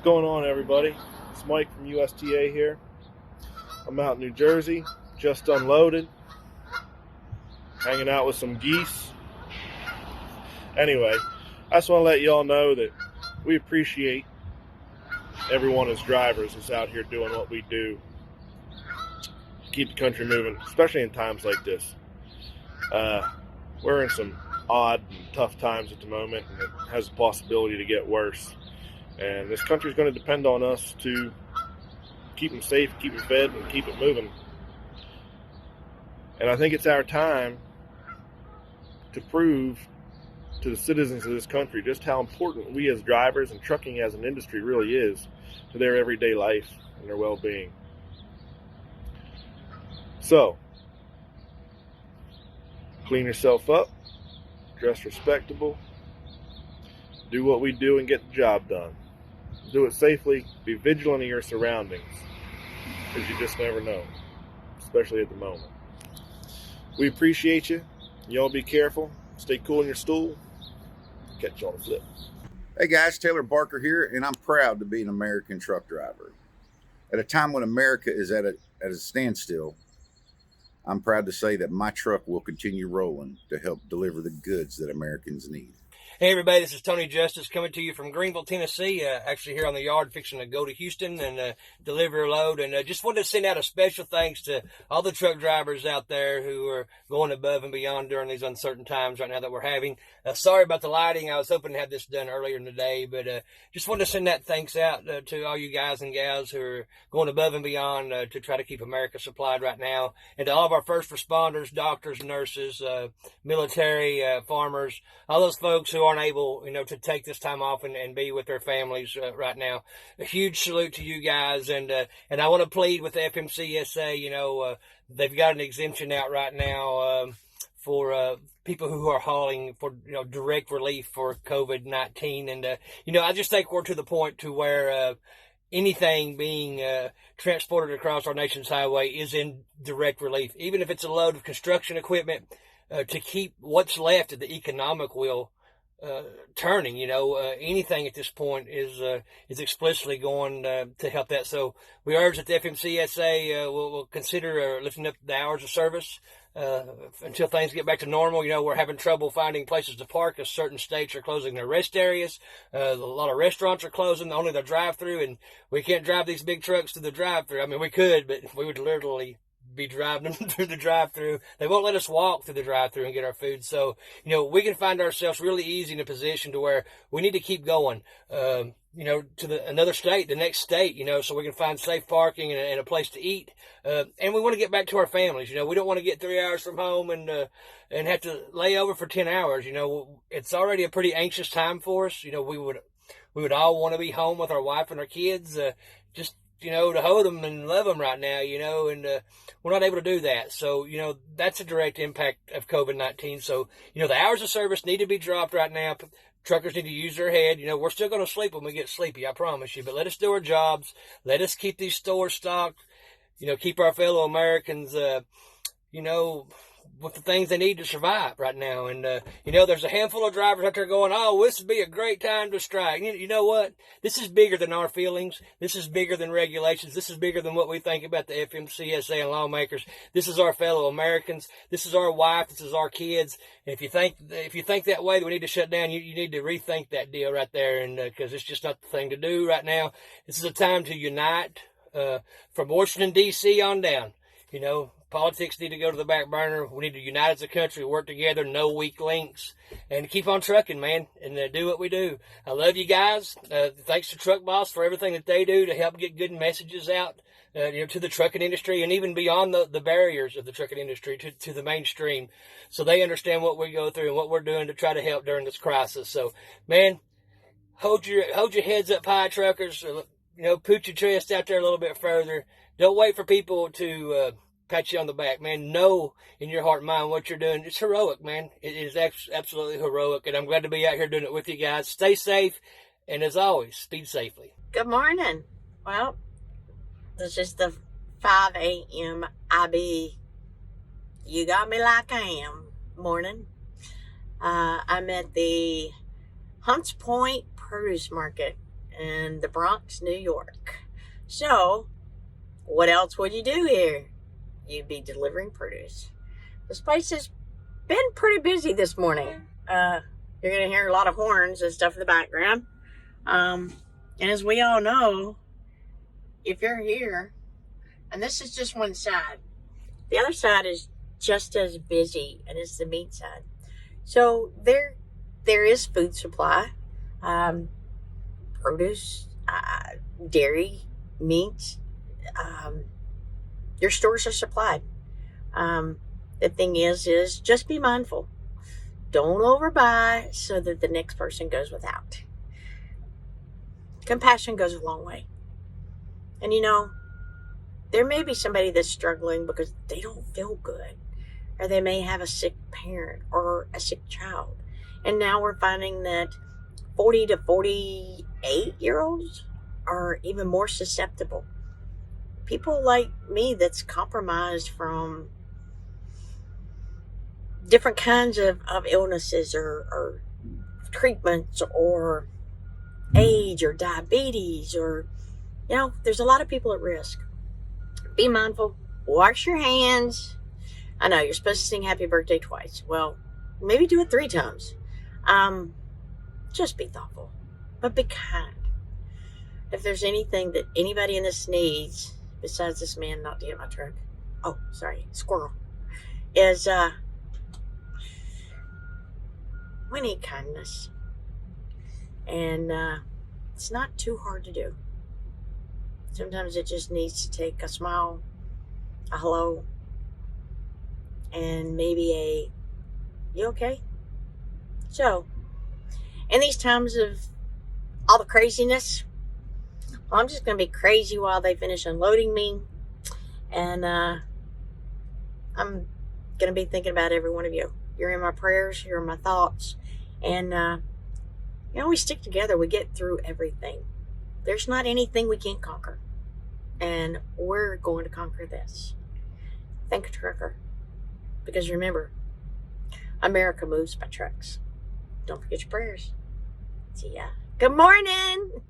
Going on, everybody? It's Mike from USTA here. I'm out in New Jersey, just unloaded, hanging out with some geese. Anyway, I just want to let you all know that we appreciate everyone as drivers that's out here doing what we do to keep the country moving, especially in times like this. We're in some odd and tough times at the moment, and it has the possibility to get worse. And this country is going to depend on us to keep them safe, keep them fed, and keep it moving. And I think it's our time to prove to the citizens of this country just how important we as drivers and trucking as an industry really is to their everyday life and their well-being. So, clean yourself up, dress respectable, do what we do and get the job done. Do it safely, be vigilant of your surroundings, because you just never know, especially at the moment. We appreciate you. Y'all be careful. Stay cool in your stool. Catch you on the flip. Hey guys, Taylor Barker here, and I'm proud to be an American truck driver. At a time when America is at a standstill, I'm proud to say that my truck will continue rolling to help deliver the goods that Americans need. Hey everybody, this is Tony Justice coming to you from Greenville, Tennessee. Actually here on the yard fixing to go to Houston and deliver a load. And just wanted to send out a special thanks to all the truck drivers out there who are going above and beyond during these uncertain times right now that we're having. Sorry about the lighting. I was hoping to have this done earlier in the day, but just wanted to send that thanks out to all you guys and gals who are going above and beyond to try to keep America supplied right now. And to all of our first responders, doctors, nurses, military, farmers, all those folks who aren't able, to take this time off and be with their families right now. A huge salute to you guys, and I want to plead with the FMCSA. They've got an exemption out right now for people who are hauling for direct relief for COVID-19, and I just think we're to the point to where anything being transported across our nation's highway is in direct relief, even if it's a load of construction equipment to keep what's left of the economic wheel turning. Anything at this point is explicitly going to help that. So we urge that the FMCSA will consider lifting up the hours of service until things get back to normal. We're having trouble finding places to park as certain states are closing their rest areas. A lot of restaurants are closing, only the drive-through, and we can't drive these big trucks to the drive-through. I mean, we could, but we would literally be driving them through the drive-through. They won't let us walk through the drive-through and get our food. So, we can find ourselves really easy in a position to where we need to keep going, to another state, the next state, so we can find safe parking and a place to eat. And we want to get back to our families. We don't want to get 3 hours from home and have to lay over for 10 hours. It's already a pretty anxious time for us. We would all want to be home with our wife and our kids, to hold them and love them right now, and we're not able to do that. So, that's a direct impact of COVID-19. So, the hours of service need to be dropped right now. Truckers need to use their head. We're still going to sleep when we get sleepy, I promise you. But let us do our jobs. Let us keep these stores stocked. Keep our fellow Americans, with the things they need to survive right now. And, there's a handful of drivers out there going, oh, this would be a great time to strike. You know what? This is bigger than our feelings. This is bigger than regulations. This is bigger than what we think about the FMCSA and lawmakers. This is our fellow Americans. This is our wife. This is our kids. And if you think that way, that we need to shut down, you need to rethink that deal right there. And, cause it's just not the thing to do right now. This is a time to unite, from Washington, D.C. on down. Politics need to go to the back burner. We need to unite as a country, work together, no weak links, and keep on trucking, man, and do what we do. I love you guys. Thanks to Truck Boss for everything that they do to help get good messages out, to the trucking industry and even beyond the barriers of the trucking industry to the mainstream, so they understand what we go through and what we're doing to try to help during this crisis. So, man, hold your heads up high, truckers. Put your chest out there a little bit further. Don't wait for people to pat you on the back, man. Know in your heart and mind what you're doing. It's heroic, man. It is absolutely heroic, and I'm glad to be out here doing it with you guys. Stay safe, and as always, speed safely. Good morning. Well, this is the 5 a.m. IB. You got me like I am. Morning. I'm at the Hunts Point Produce Market in the Bronx, New York. So, what else would you do here? You'd be delivering produce. This place has been pretty busy this morning. You're going to hear a lot of horns and stuff in the background. And as we all know, if you're here, and this is just one side, the other side is just as busy, and it's the meat side. So there is food supply, produce, dairy, meat. Your stores are supplied. The thing is just be mindful. Don't overbuy so that the next person goes without. Compassion goes a long way. And there may be somebody that's struggling because they don't feel good, or they may have a sick parent or a sick child. And now we're finding that 40 to 48-year-olds are even more susceptible. People like me that's compromised from different kinds of illnesses or treatments or age or diabetes, or there's a lot of people at risk. Be mindful. Wash your hands. I know you're supposed to sing happy birthday twice. Well, maybe do it 3 times. Just be thoughtful, but be kind. If there's anything that anybody in this needs, besides this man not to hit my truck, oh, sorry, squirrel, is we need kindness. And it's not too hard to do. Sometimes it just needs to take a smile, a hello, and maybe a, you okay? So, in these times of all the craziness, well, I'm just going to be crazy while they finish unloading me. And I'm going to be thinking about every one of you. You're in my prayers. You're in my thoughts. And, we stick together. We get through everything. There's not anything we can't conquer. And we're going to conquer this. Thank a trucker. Because remember, America moves by trucks. Don't forget your prayers. See ya. Good morning.